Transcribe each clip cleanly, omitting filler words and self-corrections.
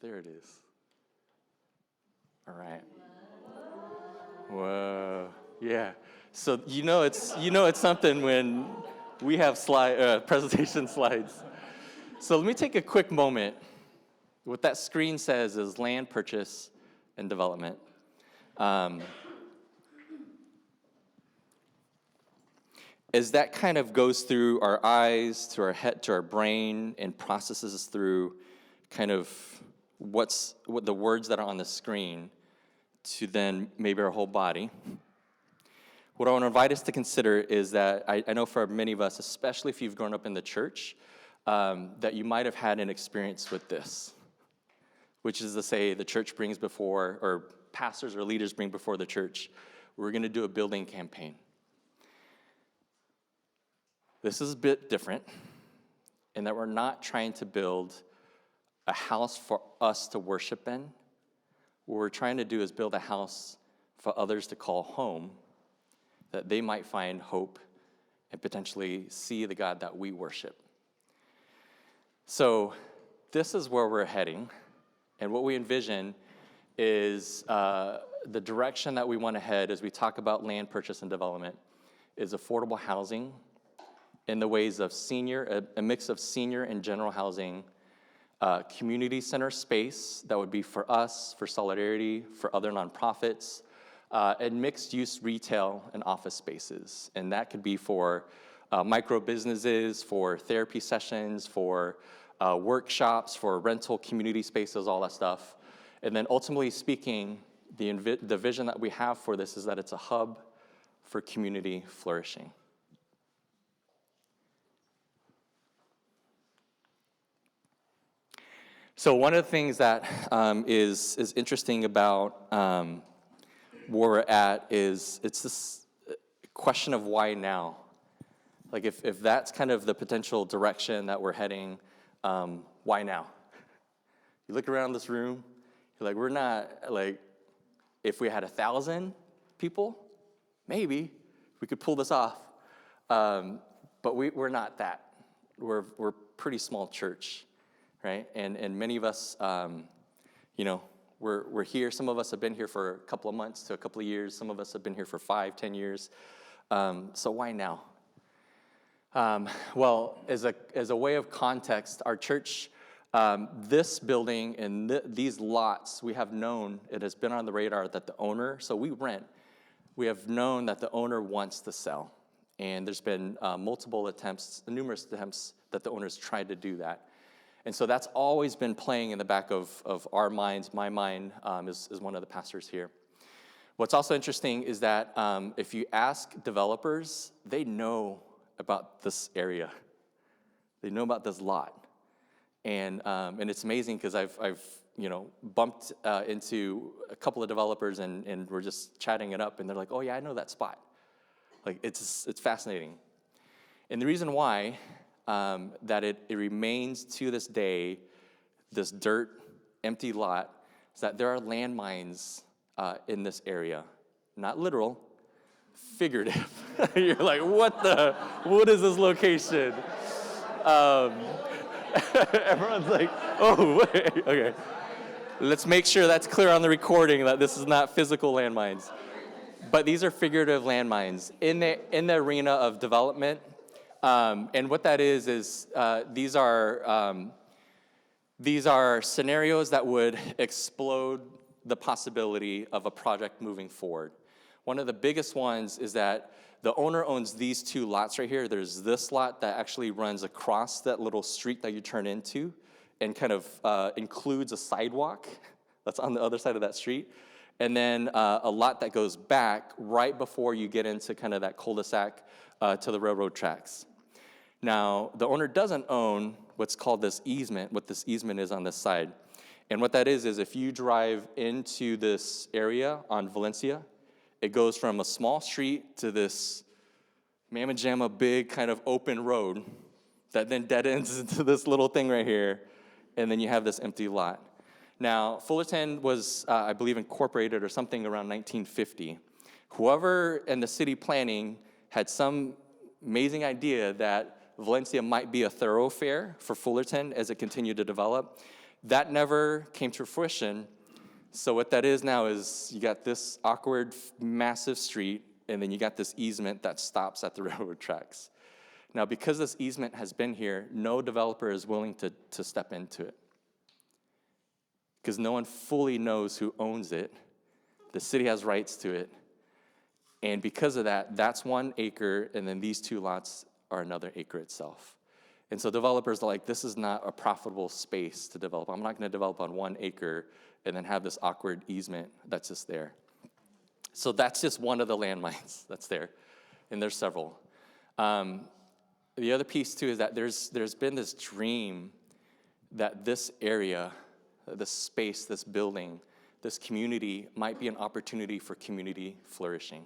There it is. All right. Whoa. Yeah. So it's something when we have presentation slides. So let me take a quick moment. What that screen says is land purchase and development. As that kind of goes through our eyes, to our head, to our brain, and processes through kind of what the words that are on the screen to then maybe our whole body. What I want to invite us to consider is that I know for many of us, especially if you've grown up in the church, that you might have had an experience with this, which is to say the church brings before, or pastors or leaders bring before the church, we're going to do a building campaign. This is a bit different in that we're not trying to build a house for us to worship in. What we're trying to do is build a house for others to call home, that they might find hope and potentially see the God that we worship. So this is where we're heading, and what we envision is the direction that we want to head as we talk about land purchase and development is affordable housing in the ways of a mix of senior and general housing, community center space that would be for us, for Solidarity, for other nonprofits, and mixed-use retail and office spaces. And that could be for micro businesses, for therapy sessions, for workshops, for rental community spaces, all that stuff. And then ultimately speaking, the vision that we have for this is that it's a hub for community flourishing. So one of the things that is interesting about where we're at is it's this question of why now? Like if that's kind of the potential direction that we're heading, why now? You look around this room, you're like, we're not, like, if we had 1,000 people, maybe we could pull this off. But we're not that. We're a pretty small church. Right? And many of us, we're here. Some of us have been here for a couple of months to a couple of years. Some of us have been here for 5, 10 years. So why now? Well, as a way of context, our church, this building and these lots, we have known, it has been on the radar that the owner, so we rent, we have known that the owner wants to sell. And there's been numerous attempts that the owner's tried to do that. And so that's always been playing in the back of our minds. My mind is one of the pastors here. What's also interesting is that if you ask developers, they know about this area. They know about this lot. And it's amazing because I've bumped into a couple of developers and we're just chatting it up and they're like, oh yeah, I know that spot. Like it's fascinating. And the reason why that it remains to this day, this dirt, empty lot, is that there are landmines in this area. Not literal, figurative. You're like, what is this location? Everyone's like, oh, wait, okay. Let's make sure that's clear on the recording that this is not physical landmines. But these are figurative landmines in the arena of development. And what that is these are scenarios that would explode the possibility of a project moving forward. One of the biggest ones is that the owner owns these 2 lots right here. There's this lot that actually runs across that little street that you turn into and kind of includes a sidewalk that's on the other side of that street. And then a lot that goes back right before you get into kind of that cul-de-sac to the railroad tracks. Now, the owner doesn't own what's called this easement, what this easement is on this side. And what that is if you drive into this area on Valencia, it goes from a small street to this mamma jamma big kind of open road that then dead ends into this little thing right here, and then you have this empty lot. Now, Fullerton was, I believe, incorporated or something around 1950. Whoever in the city planning had some amazing idea that Valencia might be a thoroughfare for Fullerton as it continued to develop. That never came to fruition. So what that is now is you got this awkward, massive street, and then you got this easement that stops at the railroad tracks. Now, because this easement has been here, no developer is willing to step into it, because no one fully knows who owns it. The city has rights to it. And because of that, that's 1 acre, and then these 2 lots are another acre itself. And so developers are like, this is not a profitable space to develop. I'm not going to develop on 1 acre and then have this awkward easement that's just there. So that's just one of the landmines that's there, and there's several. The other piece, too, is that there's been this dream that this area, this space, this building, this community might be an opportunity for community flourishing.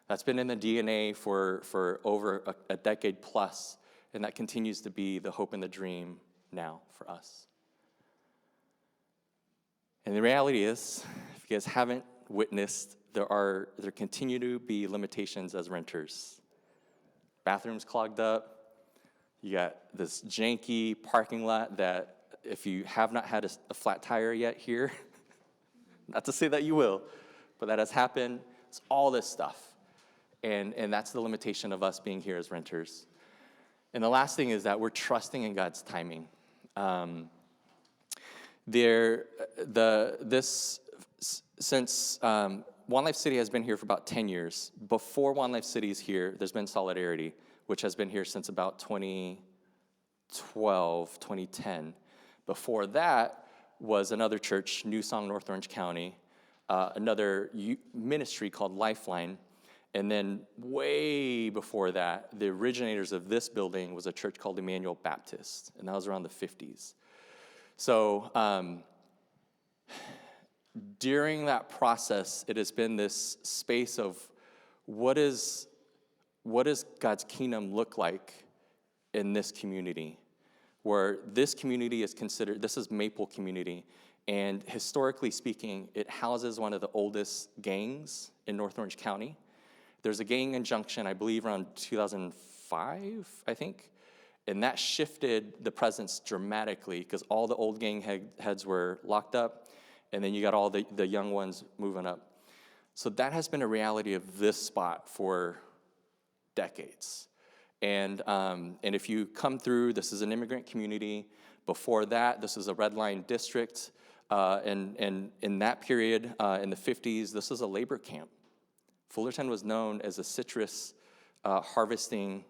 That's been in the DNA for over a decade plus, and that continues to be the hope and the dream now for us. And the reality is, if you guys haven't witnessed, there continue to be limitations as renters. Bathrooms clogged up. You got this janky parking lot that if you have not had a flat tire yet here, not to say that you will, but that has happened. It's all this stuff. And that's the limitation of us being here as renters. And the last thing is that we're trusting in God's timing. Since One Life City has been here for about 10 years. Before One Life City is here, there's been Solidarity, which has been here since about 2012, 2010. Before that was another church, New Song, North Orange County, another ministry called Lifeline. And then way before that, the originators of this building was a church called Emmanuel Baptist, and that was around the 50s. So during that process, it has been this space of what does God's kingdom look like in this community, where this community is considered, this is Maple community, and historically speaking, it houses one of the oldest gangs in North Orange County. There's a gang injunction, I believe, around 2005, I think, and that shifted the presence dramatically because all the old gang heads were locked up, and then you got all the young ones moving up. So that has been a reality of this spot for decades. And if you come through, this is an immigrant community. Before that, this is a red line district. And in that period, in the 50s, this was a labor camp. Fullerton was known as a citrus harvesting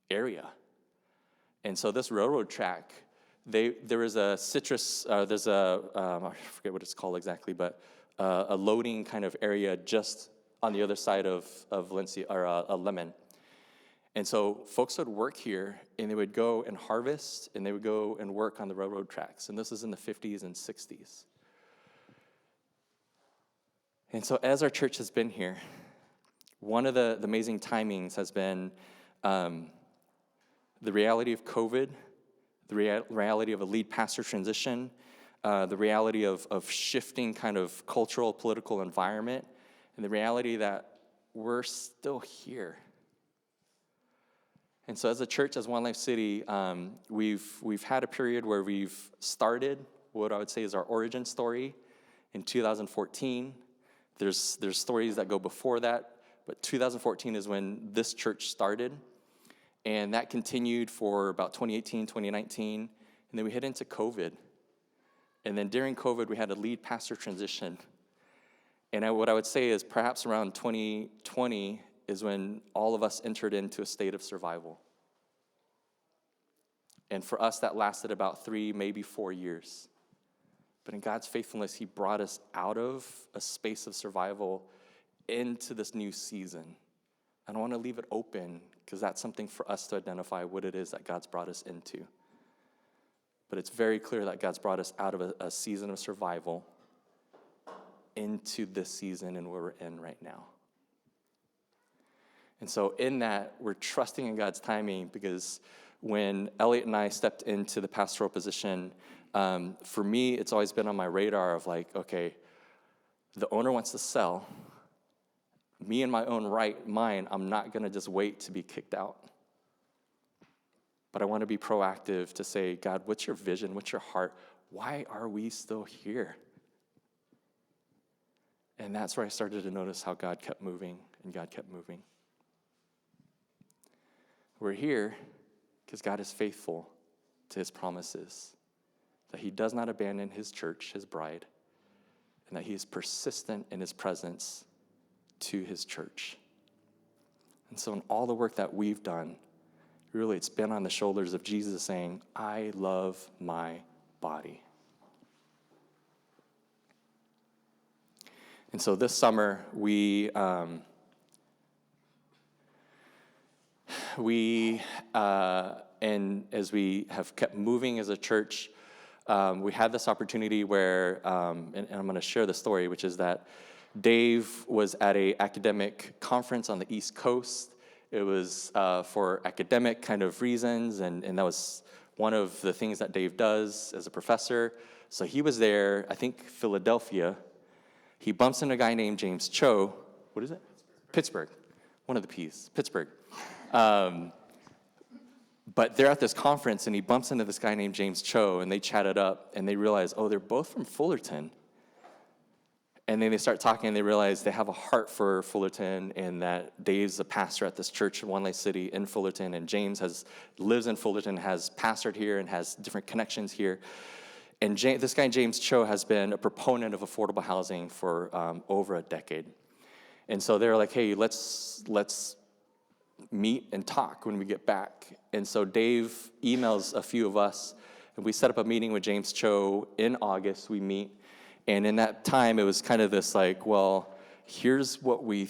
area. And so this railroad track, there is a citrus, I forget what it's called exactly, but a loading kind of area just on the other side of Valencia, or Lemon. And so folks would work here, and they would go and harvest, and they would go and work on the railroad tracks. And this is in the 50s and 60s. And so as our church has been here, one of the amazing timings has been the reality of COVID, the reality of a lead pastor transition, the reality of shifting kind of cultural, political environment, and the reality that we're still here. And so as a church, as One Life City, we've had a period where we've started what I would say is our origin story in 2014. There's stories that go before that, but 2014 is when this church started. And that continued for about 2018, 2019, and then we hit into COVID. And then during COVID, we had a lead pastor transition. And what I would say is perhaps around 2020 is when all of us entered into a state of survival. And for us, that lasted about 3, maybe 4 years. But in God's faithfulness, he brought us out of a space of survival into this new season. And I want to leave it open because that's something for us to identify what it is that God's brought us into. But it's very clear that God's brought us out of a season of survival into this season and where we're in right now. And so in that, we're trusting in God's timing because when Elliot and I stepped into the pastoral position, for me, it's always been on my radar of like, okay, the owner wants to sell. Me in my own right mind, I'm not going to just wait to be kicked out. But I want to be proactive to say, God, what's your vision? What's your heart? why are we still here? And that's where I started to notice how God kept moving, and God kept moving. We're here because God is faithful to his promises, that he does not abandon his church, his bride, and that he is persistent in his presence to his church. And so in all the work that we've done, really it's been on the shoulders of Jesus saying, I love my body. And so this summer, and as we have kept moving as a church, we had this opportunity where, and I'm going to share the story, which is that Dave was at an academic conference on the East Coast. It was for academic kind of reasons, and that was one of the things that Dave does as a professor. So he was there, I think, Philadelphia. He bumps into a guy named James Cho. What is it? Pittsburgh. One of the P's. Pittsburgh. But they're at this conference, and he bumps into this guy named James Cho, and they chatted up, and they realize, oh, they're both from Fullerton. And then they start talking, and they realize they have a heart for Fullerton, and that Dave's a pastor at this church in One Lake City in Fullerton, and James lives in Fullerton, has pastored here, and has different connections here. And this guy, James Cho, has been a proponent of affordable housing for over a decade. And so they're like, hey, let's meet and talk when we get back. And so Dave emails a few of us, and we set up a meeting with James Cho in August. We meet, and in that time, it was kind of this like, well, here's what we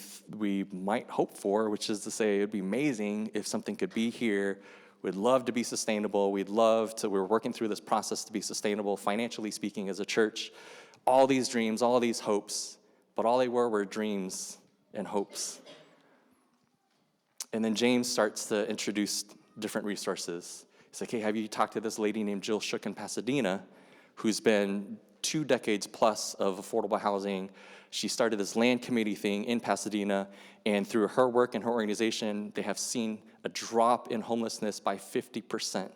might hope for, which is to say it'd be amazing if something could be here. We'd love to be sustainable. We're working through this process to be sustainable, financially speaking, as a church. All these dreams, all these hopes, but all they were dreams and hopes. And then James starts to introduce different resources. He's like, hey, have you talked to this lady named Jill Shook in Pasadena, who's been 2 decades plus of affordable housing? She started this land committee thing in Pasadena, and through her work and her organization, they have seen a drop in homelessness by 50%.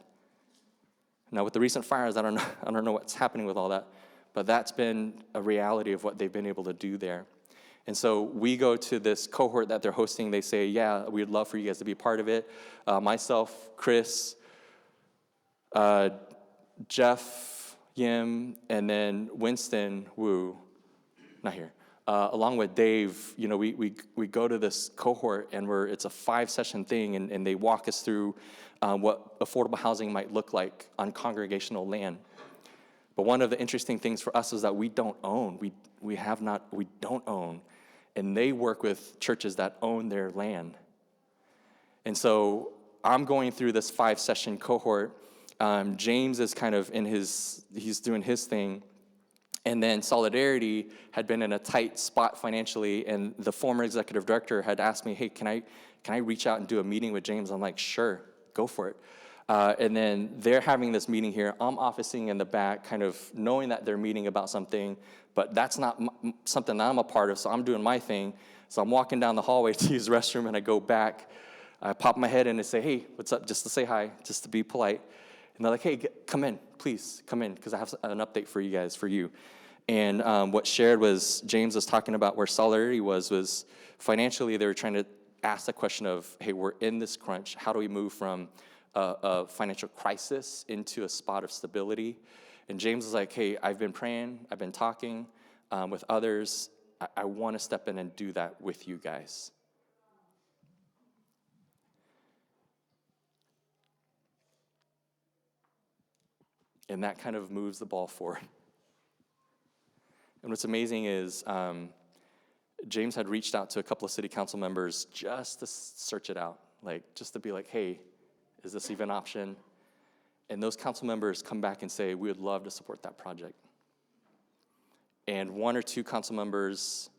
Now, with the recent fires, I don't know what's happening with all that, but that's been a reality of what they've been able to do there. And so we go to this cohort that they're hosting. They say, yeah, we'd love for you guys to be a part of it. Myself, Chris, Jeff, Yim, and then Winston Wu, not here, along with Dave, we go to this cohort, and it's a 5-session thing, and they walk us through what affordable housing might look like on congregational land. But one of the interesting things for us is that we don't own. We don't own. And they work with churches that own their land. And so I'm going through this 5-session cohort. James is kind of he's doing his thing. And then Solidarity had been in a tight spot financially, and the former executive director had asked me, hey, can I reach out and do a meeting with James? I'm like, sure, go for it. And then they're having this meeting here. I'm officing in the back, kind of knowing that they're meeting about something, but that's not something that I'm a part of, so I'm doing my thing. So I'm walking down the hallway to use the restroom, and I go back. I pop my head in and say, hey, what's up, just to say hi, just to be polite. And they're like, hey, come in, please, come in, because I have an update for you guys, for you. And what shared was, James was talking about where Solidarity was financially, they were trying to ask the question of, hey, we're in this crunch. How do we move from a financial crisis into a spot of stability? And James was like, hey, I've been praying, I've been talking with others. I want to step in and do that with you guys. And that kind of moves the ball forward. And what's amazing is James had reached out to a couple of city council members just to search it out, just to be like, hey, is this even an option? And those council members come back and say, we would love to support that project. And 1 or 2 council members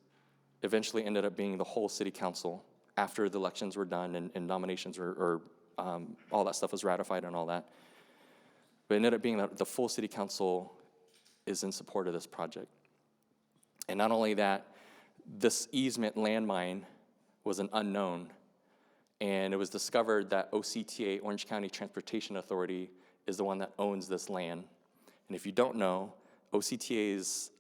eventually ended up being the whole city council after the elections were done and nominations or all that stuff was ratified and all that. But it ended up being that the full city council is in support of this project. And not only that, this easement landmine was an unknown. And it was discovered that OCTA, Orange County Transportation Authority, is the one that owns this land. And if you don't know, OCTA is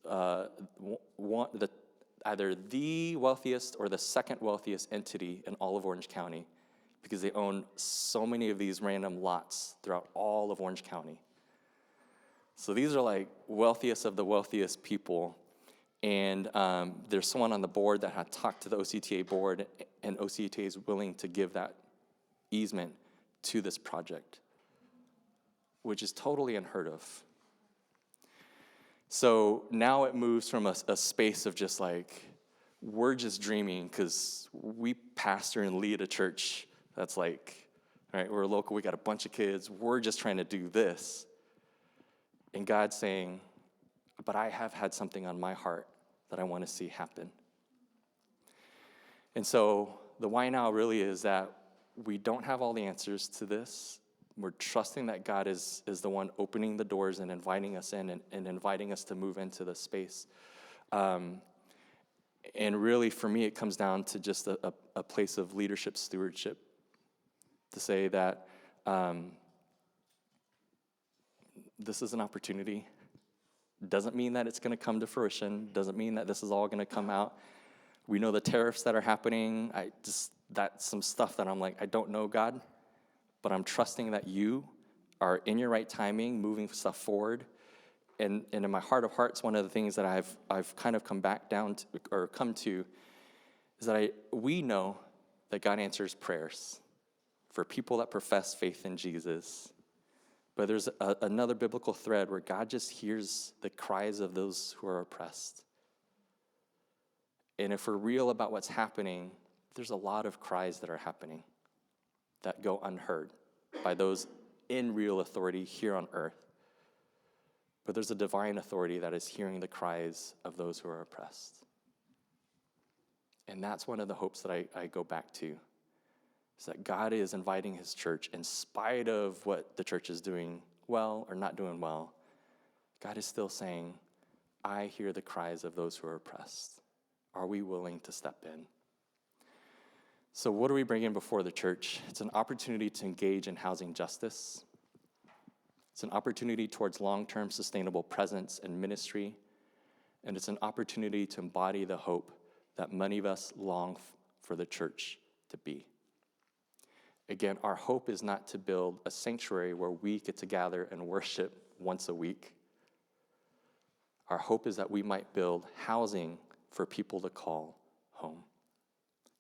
either the wealthiest or the second wealthiest entity in all of Orange County, because they own so many of these random lots throughout all of Orange County. So these are like wealthiest of the wealthiest people. And there's someone on the board that had talked to the OCTA board, and OCTA is willing to give that easement to this project, which is totally unheard of. So now it moves from a space of just like, we're just dreaming because we pastor and lead a church that's like, all right, we're local, we got a bunch of kids, we're just trying to do this. And God's saying, but I have had something on my heart that I want to see happen. And so the why now really is that we don't have all the answers to this. We're trusting that God is the one opening the doors and inviting us in and inviting us to move into the space. And really, for me, it comes down to just a place of leadership stewardship, to say that this is an opportunity. Doesn't mean that it's going to come to fruition. Doesn't mean that this is all going to come out. We know the tariffs that are happening. That's some stuff that I'm like, I don't know, God, but I'm trusting that you are in your right timing, moving stuff forward. And in my heart of hearts, one of the things that I've kind of come to is that we know that God answers prayers for people that profess faith in Jesus. But there's another biblical thread where God just hears the cries of those who are oppressed. And if we're real about what's happening, there's a lot of cries that are happening that go unheard by those in real authority here on earth. But there's a divine authority that is hearing the cries of those who are oppressed. And that's one of the hopes that I go back to, is that God is inviting his church, in spite of what the church is doing well or not doing well, God is still saying, I hear the cries of those who are oppressed. Are we willing to step in? So what are we bringing before the church? It's an opportunity to engage in housing justice. It's an opportunity towards long-term sustainable presence and ministry. And it's an opportunity to embody the hope that many of us long for the church to be. Again, our hope is not to build a sanctuary where we get to gather and worship once a week. Our hope is that we might build housing for people to call home,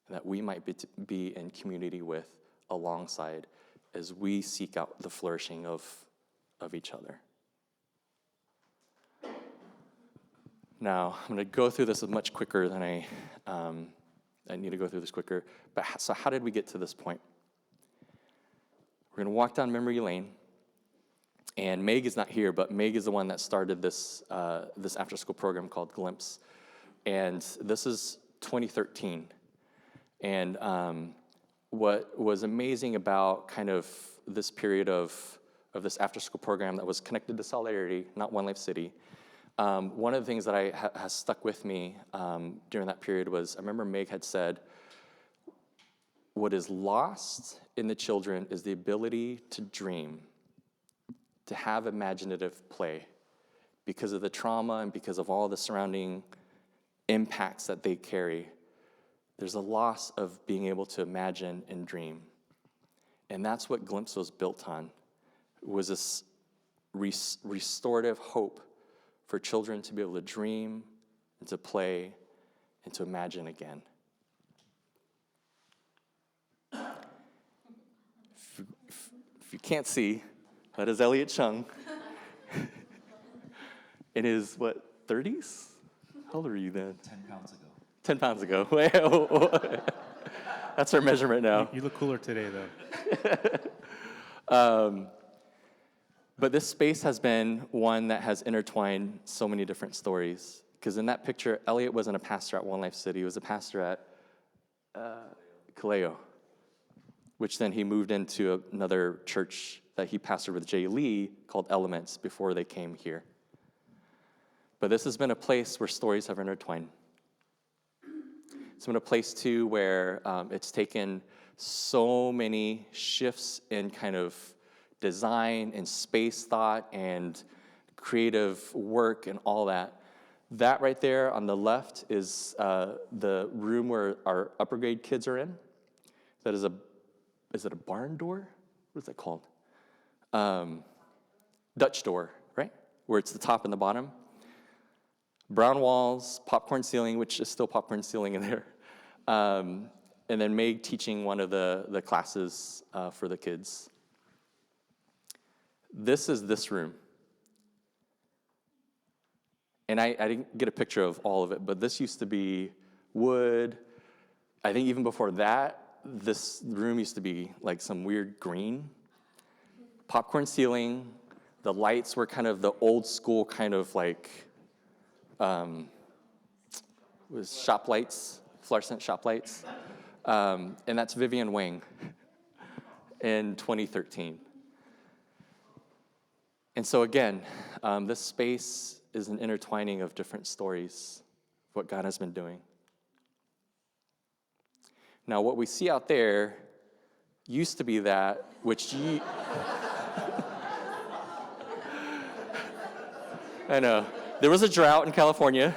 and that we might be in community with, alongside, as we seek out the flourishing of each other. Now, I'm going to go through this much quicker than I need to go through this quicker. But so how did we get to this point? We're going to walk down memory lane, and Meg is not here, but Meg is the one that started this after-school program called Glimpse, and this is 2013. And what was amazing about kind of this period of this after-school program that was connected to Solidarity, not One Life City, one of the things that has stuck with me during that period was, I remember Meg had said, what is lost in the children is the ability to dream, to have imaginative play, because of the trauma and because of all the surrounding impacts that they carry. There's a loss of being able to imagine and dream. And that's what Glimpse was built on. It was this restorative hope for children to be able to dream and to play and to imagine again. If you can't see, that is Elliot Chung. In his, 30s? How old were you then? 10 pounds ago. 10 pounds ago. That's our measurement now. You look cooler today, though. But this space has been one that has intertwined so many different stories. Because in that picture, Elliot wasn't a pastor at One Life City. He was a pastor at Kaleo, which then he moved into another church that he pastored with Jay Lee called Elements before they came here. But this has been a place where stories have intertwined. It's been a place, too, where it's taken so many shifts in kind of design and space thought and creative work and all that. That right there on the left is the room where our upper grade kids are in. That is it a barn door? What is that called? Dutch door, right? Where it's the top and the bottom. Brown walls, popcorn ceiling, which is still popcorn ceiling in there. And then Meg teaching one of the classes for the kids. This is this room. And I didn't get a picture of all of it, but this used to be wood. I think even before that, this room used to be like some weird green. Popcorn ceiling. The lights were kind of the old school kind of like, was shop lights, fluorescent shop lights. And that's Vivian Wang in 2013. And so again, this space is an intertwining of different stories of what God has been doing. Now, what we see out there used to be that, which I know. There was a drought in California,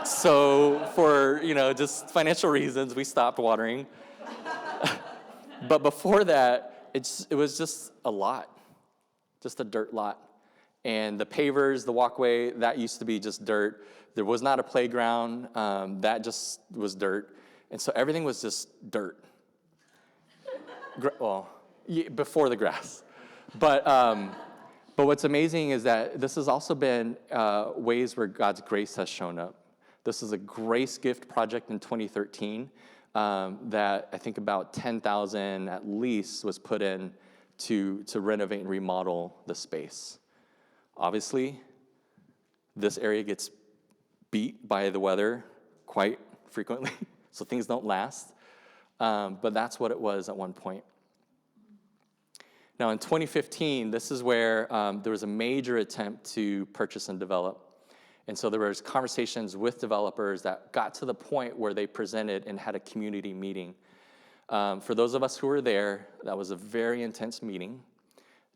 so for, just financial reasons, we stopped watering. But before that, it was just a lot, just a dirt lot. And the pavers, the walkway, that used to be just dirt. There was not a playground. That just was dirt. And so everything was just dirt. Before the grass. But what's amazing is that this has also been ways where God's grace has shown up. This is a grace gift project in 2013 that I think about $10,000 at least was put in to renovate and remodel the space. Obviously, this area gets beat by the weather quite frequently, so things don't last. But that's what it was at one point. Now, in 2015, this is where there was a major attempt to purchase and develop. And so there was conversations with developers that got to the point where they presented and had a community meeting. For those of us who were there, that was a very intense meeting.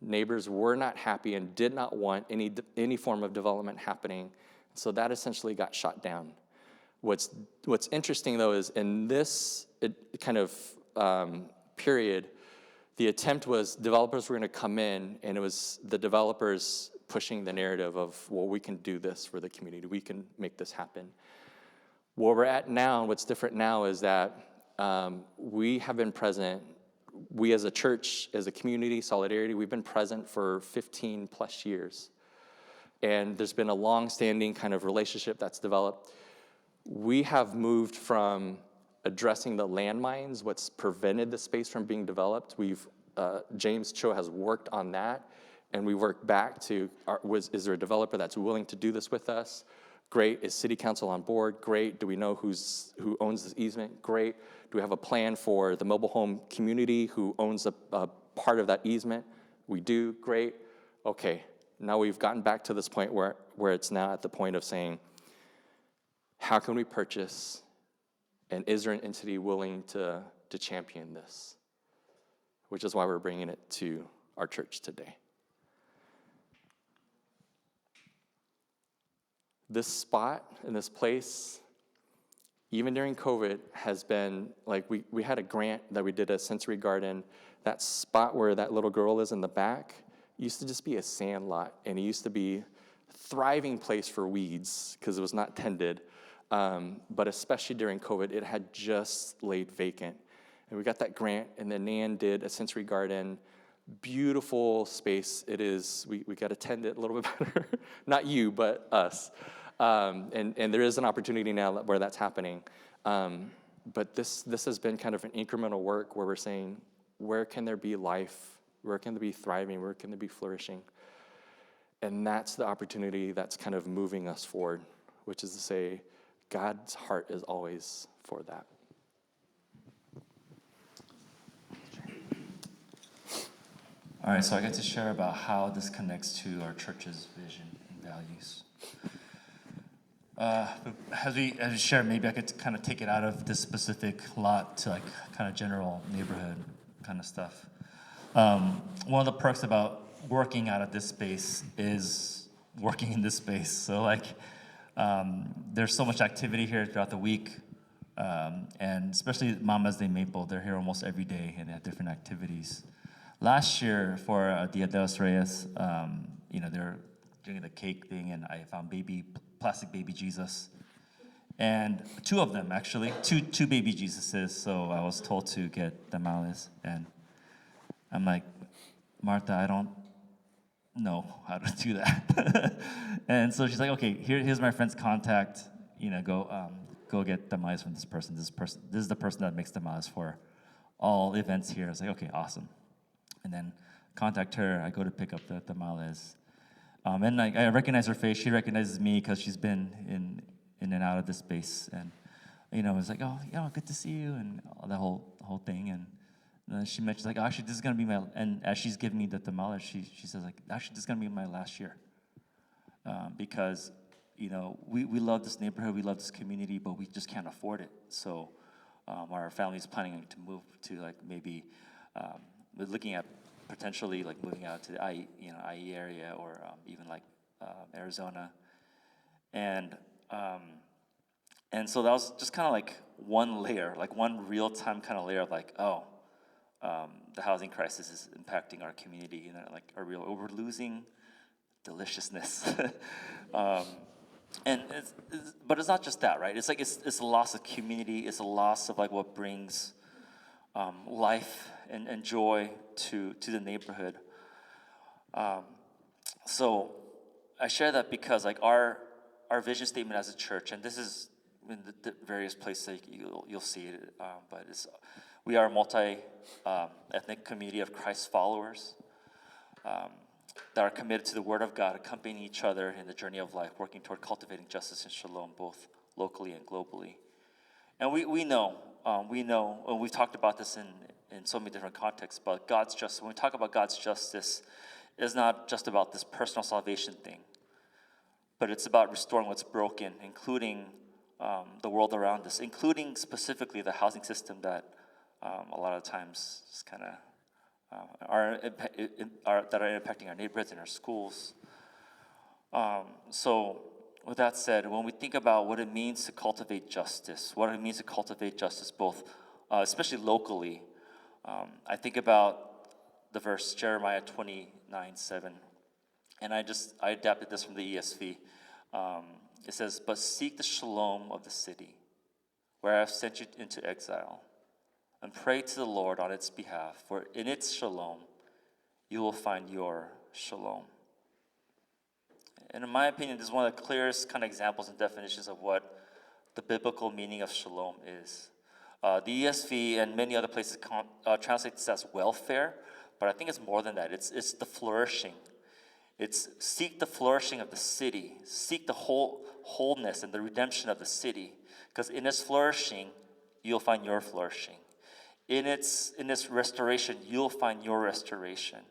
Neighbors were not happy and did not want any form of development happening. So that essentially got shot down. What's interesting, though, is in this kind of period, the attempt was developers were going to come in, and it was the developers pushing the narrative of, well, we can do this for the community. We can make this happen. Where we're at now, and what's different now, is that we have been present. We as a church, as a community, Solidarity, we've been present for 15 plus years. And there's been a long-standing kind of relationship that's developed. We have moved from addressing the landmines, what's prevented the space from being developed. James Cho has worked on that, and we work back to, is there a developer that's willing to do this with us? Great. Is city council on board? Great. Do we know who owns this easement? Great. Do we have a plan for the mobile home community who owns a part of that easement? We do. Great. Okay. Now we've gotten back to this point where it's now at the point of saying, how can we purchase, and is there an entity willing to champion this? Which is why we're bringing it to our church today. This spot and this place, even during COVID, has been, like, we had a grant that we did a sensory garden. That spot where that little girl is in the back used to just be a sand lot, and it used to be a thriving place for weeds because it was not tended. But especially during COVID, it had just laid vacant. And we got that grant, and then Nan did a sensory garden. Beautiful space it is. We got to tend it a little bit better. Not you, but us. And there is an opportunity now where that's happening. But this has been kind of an incremental work where we're saying, where can there be life? Where can there be thriving? Where can there be flourishing? And that's the opportunity that's kind of moving us forward, which is to say, God's heart is always for that. All right, so I get to share about how this connects to our church's vision and values. As we share, maybe I could kind of take it out of this specific lot to like kind of general neighborhood kind of stuff. One of the perks about working out of this space is working in this space. So like, there's so much activity here throughout the week, and especially Mamas de Maple, they're here almost every day and they have different activities. Last year for Dia de los Reyes, they're doing the cake thing, and I found plastic baby Jesus. And two of them, actually, two baby Jesuses, so I was told to get tamales, and I'm like, Martha, I don't know how to do that. And so she's like, okay, here's my friend's contact, go get tamales from this person. This is the person that makes tamales for all events here. I was like, okay, awesome. And then contact her, I go to pick up the tamales. And I recognize her face, she recognizes me because she's been in and out of this space, and it's like, oh, good to see you, and all the whole thing. And then she mentions like, oh, actually, this is gonna be and as she's giving me the tamales, she says like, actually, this is gonna be my last year, because we love this neighborhood, we love this community, but we just can't afford it. So our family's planning to move to like maybe we're looking at potentially like moving out to the IE area, or even like Arizona, and so that was just kind of like one layer, like one real-time kind of layer of like, the housing crisis is impacting our community, like we're losing deliciousness. And but it's not just that, right? It's like it's a loss of community. It's a loss of like what brings life and joy to the neighborhood. So I share that because like our vision statement as a church, and this is in the various places that you'll see it, but we are a multi-ethnic community of Christ followers that are committed to the Word of God, accompanying each other in the journey of life, working toward cultivating justice and shalom, both locally and globally. And we know, and we've talked about this in so many different contexts, but God's justice, when we talk about God's justice, it's not just about this personal salvation thing, but it's about restoring what's broken, including the world around us, including specifically the housing system that a lot of times just kind of that are impacting our neighborhoods and our schools. So with that said, when we think about what it means to cultivate justice, both, especially locally, I think about the verse Jeremiah 29:7, and I adapted this from the ESV. It says, "But seek the shalom of the city, where I have sent you into exile, and pray to the Lord on its behalf, for in its shalom you will find your shalom." And in my opinion, this is one of the clearest kind of examples and definitions of what the biblical meaning of shalom is. The ESV and many other places translate this as welfare, but I think it's more than that. It's the flourishing. It's seek the flourishing of the city, seek the wholeness and the redemption of the city, because in its flourishing, you'll find your flourishing. In its restoration, you'll find your restoration.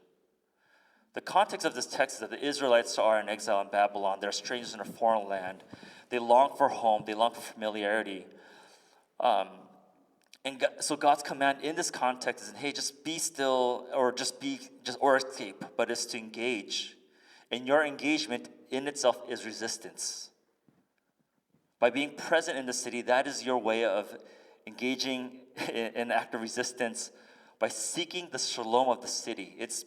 The context of this text is that the Israelites are in exile in Babylon. They're strangers in a foreign land. They long for home. They long for familiarity. So God's command in this context is, hey, just be still, or or escape, but it's to engage. And your engagement in itself is resistance. By being present in the city, that is your way of engaging in an act of resistance by seeking the shalom of the city. It's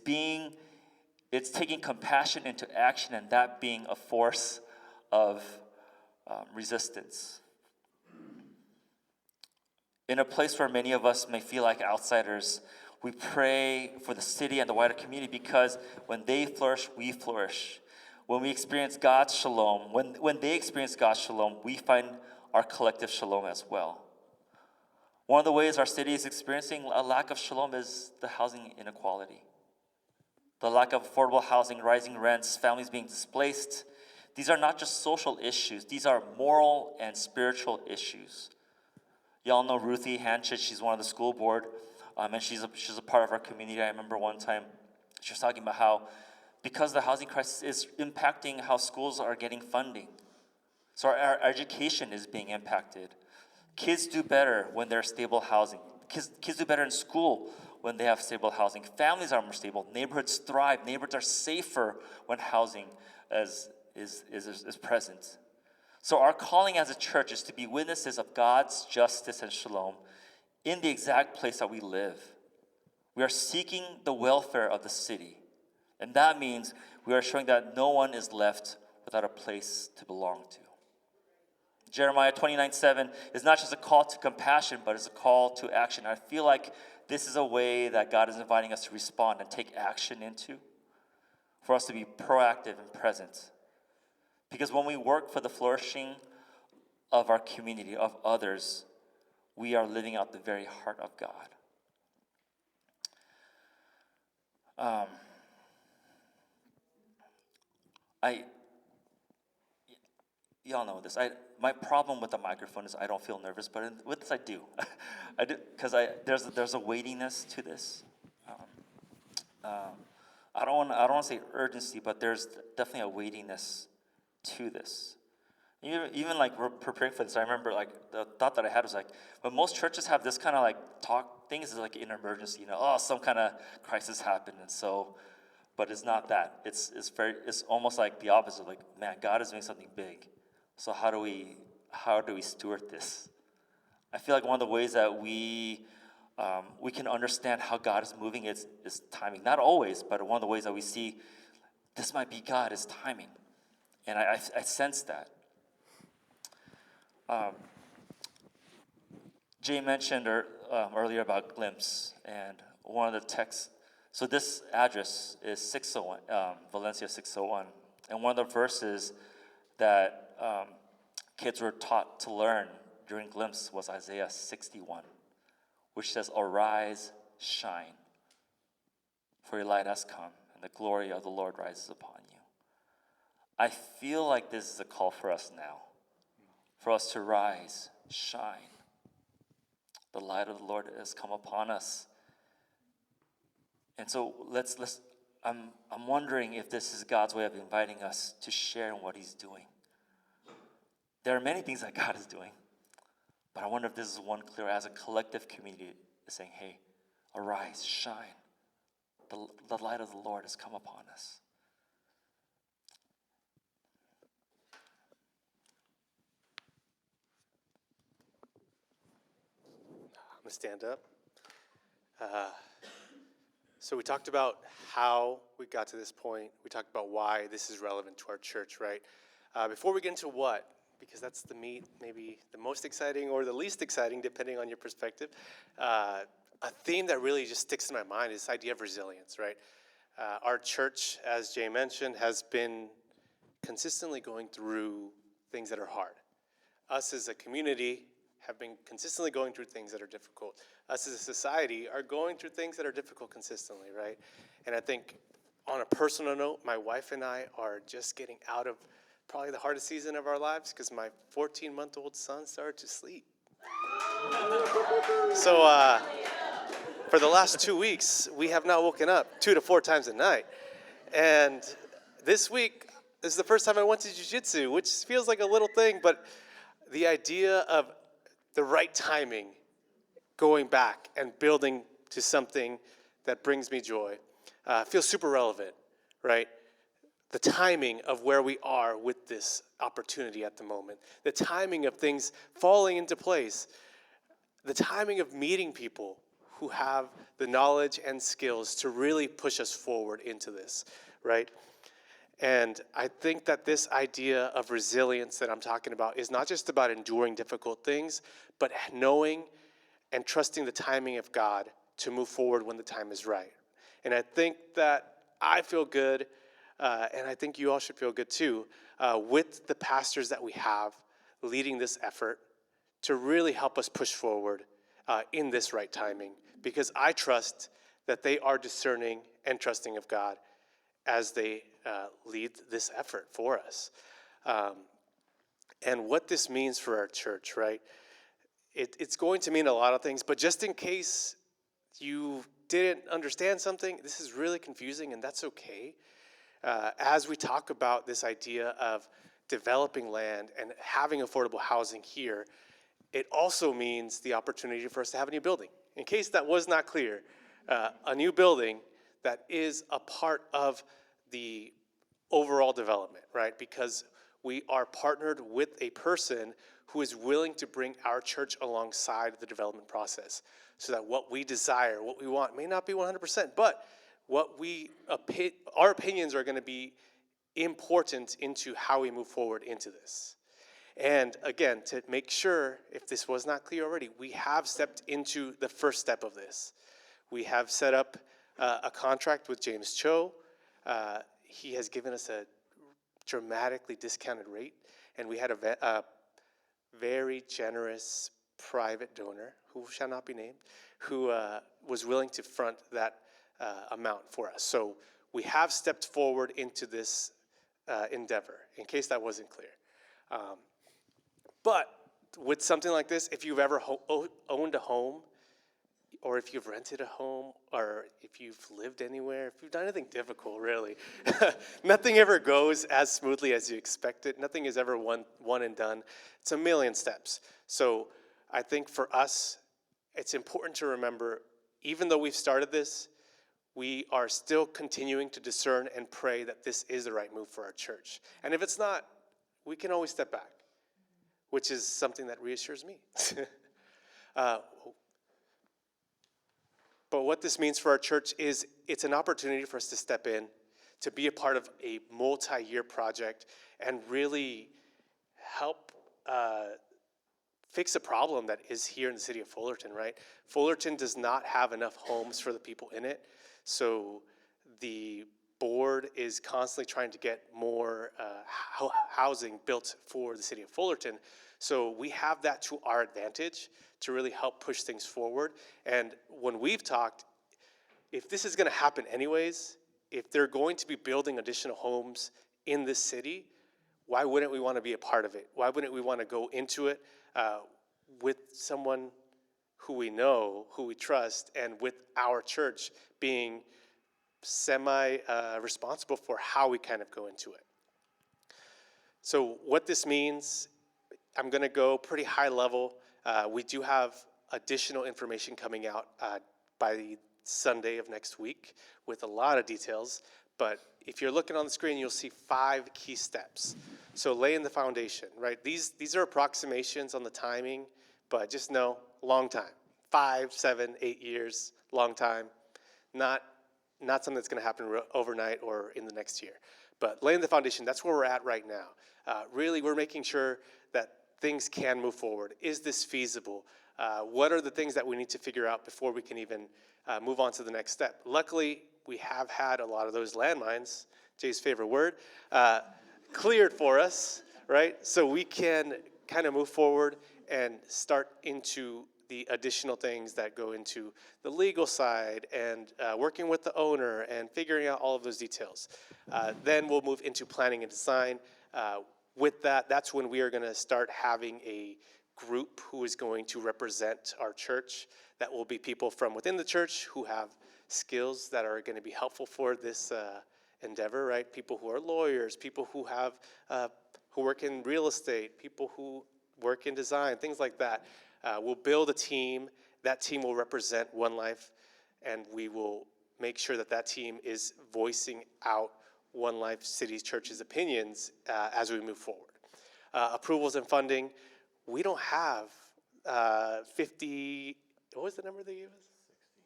taking compassion into action, and that being a force of resistance. In a place where many of us may feel like outsiders, we pray for the city and the wider community, because when they flourish, we flourish. When we experience God's shalom, when they experience God's shalom, we find our collective shalom as well. One of the ways our city is experiencing a lack of shalom is the housing inequality. The lack of affordable housing, rising rents, families being displaced. These are not just social issues. These are moral and spiritual issues. Y'all know Ruthie Hanchett. She's one of the school board, and she's a part of our community. I remember one time she was talking about how, because the housing crisis is impacting how schools are getting funding, so our education is being impacted. Kids do better when there's stable housing. Kids do better in school when they have stable housing. Families are more stable. Neighborhoods thrive. Neighborhoods are safer when housing is is present. So our calling as a church is to be witnesses of God's justice and shalom in the exact place that we live. We are seeking the welfare of the city. And that means we are showing that no one is left without a place to belong to. Jeremiah 29:7 is not just a call to compassion, but it's a call to action. I feel like this is a way that God is inviting us to respond and take action into, for us to be proactive and present. Because when we work for the flourishing of our community, of others, we are living out the very heart of God. Y'all know this. My problem with the microphone is I don't feel nervous, but with this I do. I do, because there's a weightiness to this. I don't want to say urgency, but there's definitely a weightiness to this. Even like we're preparing for this, I remember like the thought that I had was like, but most churches have this kind of like talk things is like an emergency, some kind of crisis happened, and so, but it's not that. It's almost like the opposite. Like, man, God is doing something big. So how do we steward this? I feel like one of the ways that we can understand how God is moving is timing. Not always, but one of the ways that we see this might be God is timing, and I sense that. Jay mentioned earlier about Glimpse, and one of the texts. So this address is 601, Valencia 601, and one of the verses that kids were taught to learn during Glimpse was Isaiah 61, which says, "Arise, shine, for your light has come, and the glory of the Lord rises upon you." I feel like this is a call for us now, for us to rise, shine. The light of the Lord has come upon us. And so I'm wondering if this is God's way of inviting us to share in what he's doing. There are many things that God is doing, but I wonder if this is one clear, as a collective community, is saying, hey, arise, shine. The light of the Lord has come upon us. I'm going to stand up. So we talked about how we got to this point. We talked about why this is relevant to our church, right? Before we get into what, because that's the meat, maybe the most exciting or the least exciting, depending on your perspective, a theme that really just sticks in my mind is this idea of resilience, right? Our church, as Jay mentioned, has been consistently going through things that are hard. Us as a community have been consistently going through things that are difficult. Us as a society are going through things that are difficult consistently, right? And I think on a personal note, my wife and I are just getting out of probably the hardest season of our lives because my 14-month-old son started to sleep. So for the last 2 weeks, we have not woken up 2 to 4 times a night. And this week is the first time I went to jiu-jitsu, which feels like a little thing, but the idea of the right timing, going back and building to something that brings me joy, feels super relevant, right? The timing of where we are with this opportunity at the moment, the timing of things falling into place, the timing of meeting people who have the knowledge and skills to really push us forward into this, right? And I think that this idea of resilience that I'm talking about is not just about enduring difficult things, but knowing and trusting the timing of God to move forward when the time is right. And I think that I feel good, and I think you all should feel good too, with the pastors that we have leading this effort to really help us push forward in this right timing. Because I trust that they are discerning and trusting of God as they lead this effort for us. And what this means for our church, right? It's going to mean a lot of things, but just in case you didn't understand something, this is really confusing, and that's okay. As we talk about this idea of developing land and having affordable housing here, it also means the opportunity for us to have a new building. In case that was not clear, a new building that is a part of the overall development, right? Because we are partnered with a person who is willing to bring our church alongside the development process, so that what we desire, what we want, may not be 100%, but our opinions are going to be important into how we move forward into this. And again, to make sure, if this was not clear already, we have stepped into the first step of this. We have set up a contract with James Cho. He has given us a dramatically discounted rate, and we had a very generous private donor, who shall not be named, who was willing to front that amount for us. So we have stepped forward into this endeavor, in case that wasn't clear. But with something like this, if you've ever owned a home, or if you've rented a home, or if you've lived anywhere, if you've done anything difficult, really, nothing ever goes as smoothly as you expect it. Nothing is ever one and done. It's a million steps. So I think for us, it's important to remember, even though we've started this, we are still continuing to discern and pray that this is the right move for our church. And if it's not, we can always step back, which is something that reassures me. But what this means for our church is it's an opportunity for us to step in, to be a part of a multi-year project, and really help fix a problem that is here in the city of Fullerton, right? Fullerton does not have enough homes for the people in it, so the board is constantly trying to get more housing built for the city of Fullerton. So we have that to our advantage to really help push things forward. And when we've talked, if this is going to happen anyways, if they're going to be building additional homes in this city, why wouldn't we want to be a part of it? Why wouldn't we want to go into it with someone who we know, who we trust, and with our church being semi-responsible for how we kind of go into it? So what this means, I'm going to go pretty high level. We do have additional information coming out by the Sunday of next week with a lot of details. But if you're looking on the screen, you'll see 5 key steps. So laying the foundation, right? These are approximations on the timing, but just know, long time. 5, 7, 8 years, long time. Not something that's going to happen overnight or in the next year. But laying the foundation, that's where we're at right now. Really, we're making sure that things can move forward. Is this feasible? What are the things that we need to figure out before we can even move on to the next step? Luckily, we have had a lot of those landmines, Jay's favorite word, cleared for us, right? So we can kind of move forward and start into the additional things that go into the legal side and working with the owner and figuring out all of those details. Then we'll move into planning and design. With that, that's when we are going to start having a group who is going to represent our church. That will be people from within the church who have skills that are going to be helpful for this endeavor, right? People who are lawyers, people who have who work in real estate, people who work in design, things like that. We'll build a team. That team will represent One Life, and we will make sure that that team is voicing out One Life City Church's opinions as we move forward. Approvals and funding, we don't have 50, what was the number they gave us?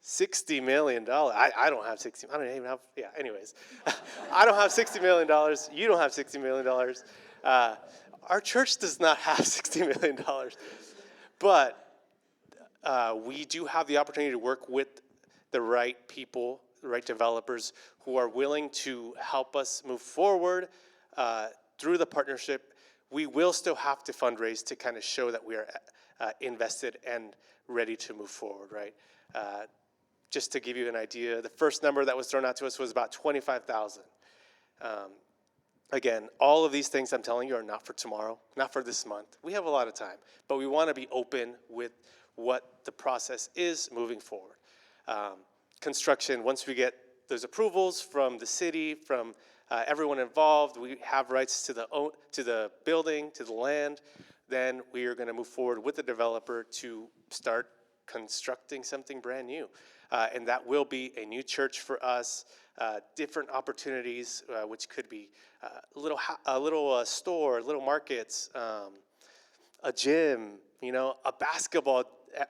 $60 million. I don't have 60, I don't even have, yeah, anyways. I don't have $60 million. You don't have $60 million. Our church does not have $60 million. But we do have the opportunity to work with the right people, the right developers who are willing to help us move forward through the partnership. We will still have to fundraise to kind of show that we are invested and ready to move forward, right? Just to give you an idea, the first number that was thrown out to us was about $25,000. Again, all of these things I'm telling you are not for tomorrow, not for this month. We have a lot of time, but we want to be open with what the process is moving forward. Construction, once we get those approvals from the city, from everyone involved, we have rights to the building, to the land, then we are going to move forward with the developer to start constructing something brand new. And that will be a new church for us, different opportunities, which could be a little store, little markets, a gym, a basketball.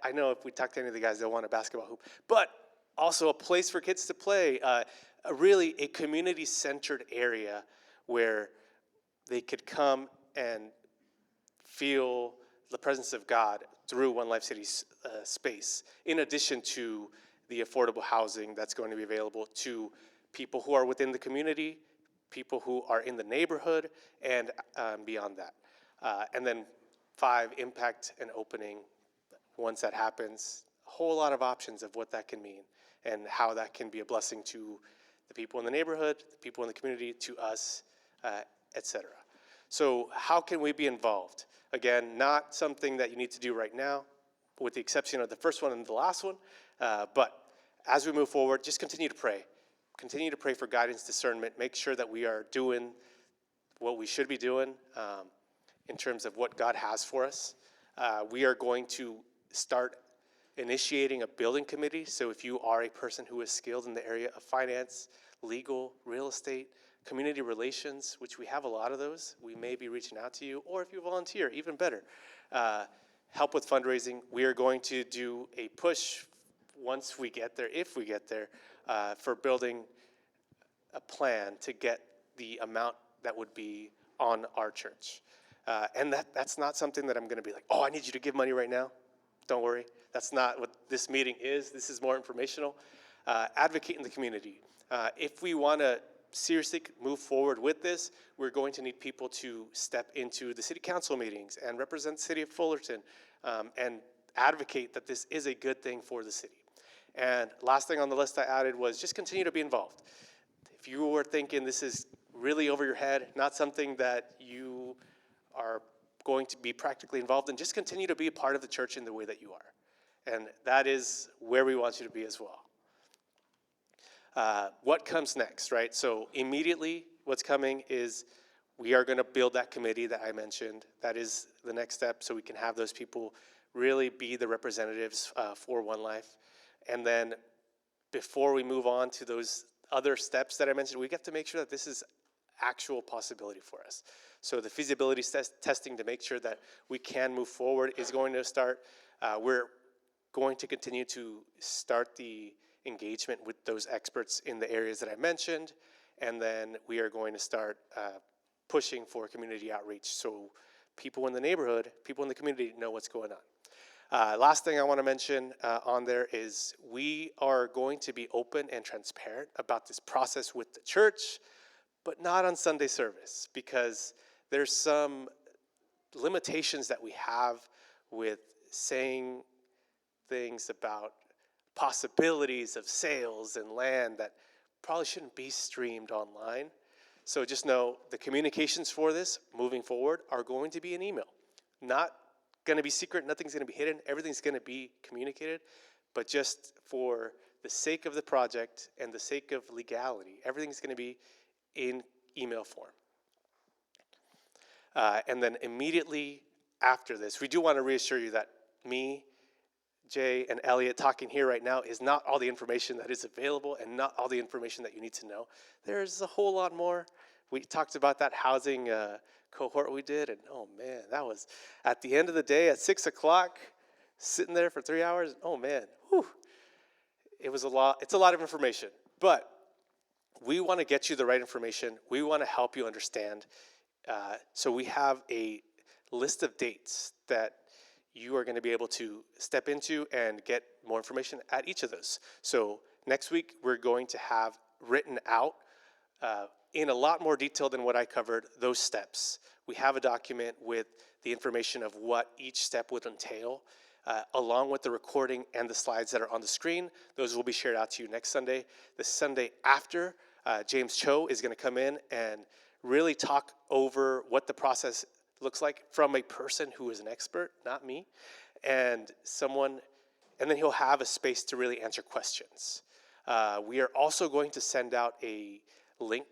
I know if we talk to any of the guys, they'll want a basketball hoop, but also a place for kids to play, really a community-centered area where they could come and feel the presence of God through One Life City's space, in addition to the affordable housing that's going to be available to people who are within the community, people who are in the neighborhood, and beyond that. And then 5, impact and opening. Once that happens, a whole lot of options of what that can mean and how that can be a blessing to the people in the neighborhood, the people in the community, to us, etc. So how can we be involved? Again, not something that you need to do right now, with the exception of the first one and the last one. But as we move forward, just continue to pray. Continue to pray for guidance, discernment. Make sure that we are doing what we should be doing in terms of what God has for us. We are going to start initiating a building committee. So if you are a person who is skilled in the area of finance, legal, real estate, community relations, which we have a lot of those, we may be reaching out to you. Or if you volunteer, even better. Help with fundraising. We are going to do a push once we get there, if we get there, for building a plan to get the amount that would be on our church. And that's not something that I'm going to be like, oh, I need you to give money right now. Don't worry. That's not what this meeting is. This is more informational. Advocate in the community. If we want to seriously move forward with this, we're going to need people to step into the city council meetings and represent the city of Fullerton and advocate that this is a good thing for the city. And last thing on the list I added was just continue to be involved. If you were thinking this is really over your head, not something that you are going to be practically involved in, just continue to be a part of the church in the way that you are. And that is where we want you to be as well. What comes next, right? So immediately what's coming is we are going to build that committee that I mentioned. That is the next step, so we can have those people really be the representatives for One Life. And then before we move on to those other steps that I mentioned, we have to make sure that this is actual possibility for us. So the feasibility testing to make sure that we can move forward is going to start. We're going to continue to start the engagement with those experts in the areas that I mentioned, and then we are going to start pushing for community outreach so people in the neighborhood, people in the community know what's going on. Last thing I want to mention on there is we are going to be open and transparent about this process with the church, but not on Sunday service, because there's some limitations that we have with saying things about possibilities of sales and land that probably shouldn't be streamed online. So just know the communications for this moving forward are going to be an email. Not going to be secret, nothing's going to be hidden, everything's going to be communicated, but just for the sake of the project and the sake of legality, everything's going to be in email form. And then immediately after this, we do want to reassure you that me, Jay, and Elliot talking here right now is not all the information that is available and not all the information that you need to know. There's a whole lot more. We talked about that housing cohort we did, and oh man, that was at the end of the day at 6 o'clock, sitting there for 3 hours. Oh man, whew. It was a lot. It's a lot of information, but we want to get you the right information. We want to help you understand. So we have a list of dates that you are going to be able to step into and get more information at each of those. So next week, we're going to have written out in a lot more detail than what I covered, those steps. We have a document with the information of what each step would entail, along with the recording and the slides that are on the screen. Those will be shared out to you next Sunday. The Sunday after, James Cho is going to come in and really talk over what the process looks like from a person who is an expert, not me, and then he'll have a space to really answer questions. We are also going to send out a link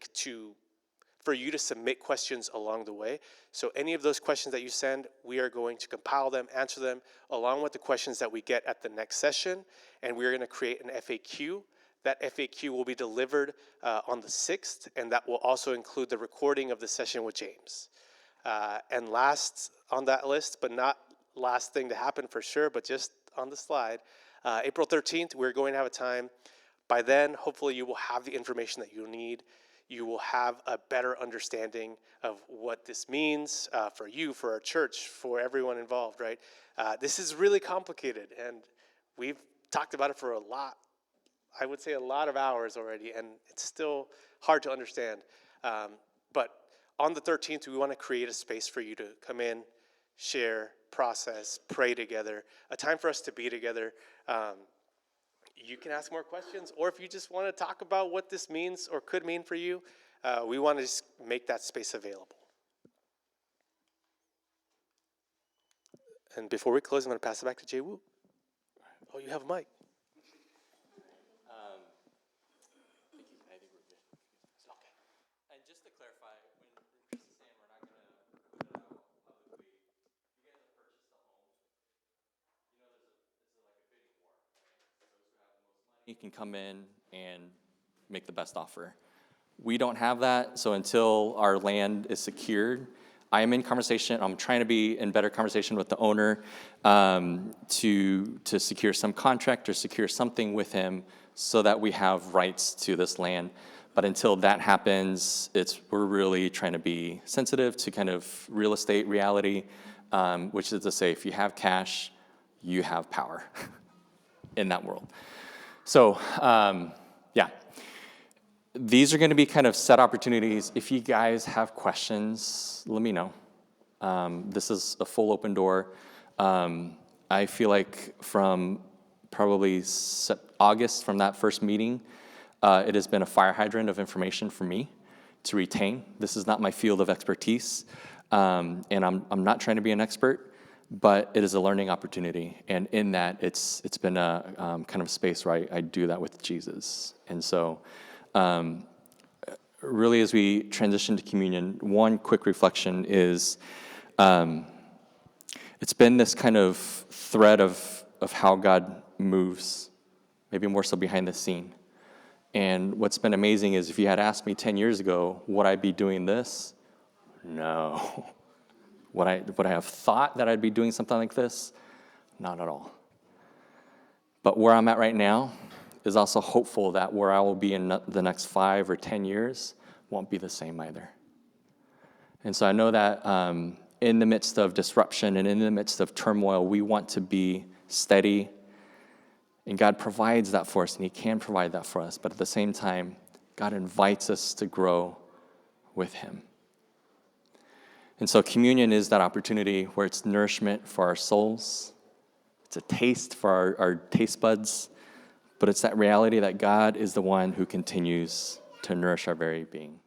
for you to submit questions along the way. So any of those questions that you send, we are going to compile them, answer them, along with the questions that we get at the next session, and we're going to create an FAQ That FAQ will be delivered on the 6th, and that will also include the recording of the session with James. And last on that list, but not last thing to happen for sure, but just on the slide, April 13th, we're going to have a time. By then, hopefully you will have the information that you need. You will have a better understanding of what this means for you, for our church, for everyone involved, right? This is really complicated, and we've talked about it for I would say a lot of hours already, and it's still hard to understand. But on the 13th, we want to create a space for you to come in, share, process, pray together, a time for us to be together. You can ask more questions, or if you just want to talk about what this means or could mean for you, we want to just make that space available. And before we close, I'm going to pass it back to Jay Wu. Oh, you have a mic. And just to clarify, when Chris is saying we're not going to put it out publicly, you guys have purchased a home. You know, it's like a bidding war, right? Those who have the most money can come in and make the best offer. We don't have that, so until our land is secured, I am in conversation. I'm trying to be in better conversation with the owner to secure some contract or secure something with him so that we have rights to this land. But until that happens, we're really trying to be sensitive to kind of real estate reality, which is to say, if you have cash, you have power in that world. So, yeah. These are going to be kind of set opportunities. If you guys have questions, let me know. This is a full open door. I feel like from probably August, from that first meeting, it has been a fire hydrant of information for me to retain. This is not my field of expertise, and I'm not trying to be an expert, but it is a learning opportunity. And in that, it's been a kind of space where I do that with Jesus. And so, really, as we transition to communion, one quick reflection is it's been this kind of thread of how God moves, maybe more so behind the scene. And what's been amazing is if you had asked me 10 years ago, would I be doing this? No. Would I have thought that I'd be doing something like this? Not at all. But where I'm at right now is also hopeful that where I will be in the next 5 or 10 years won't be the same either. And so I know that in the midst of disruption and in the midst of turmoil, we want to be steady. And God provides that for us, and He can provide that for us. But at the same time, God invites us to grow with Him. And so communion is that opportunity where it's nourishment for our souls. It's a taste for our taste buds. But it's that reality that God is the one who continues to nourish our very being.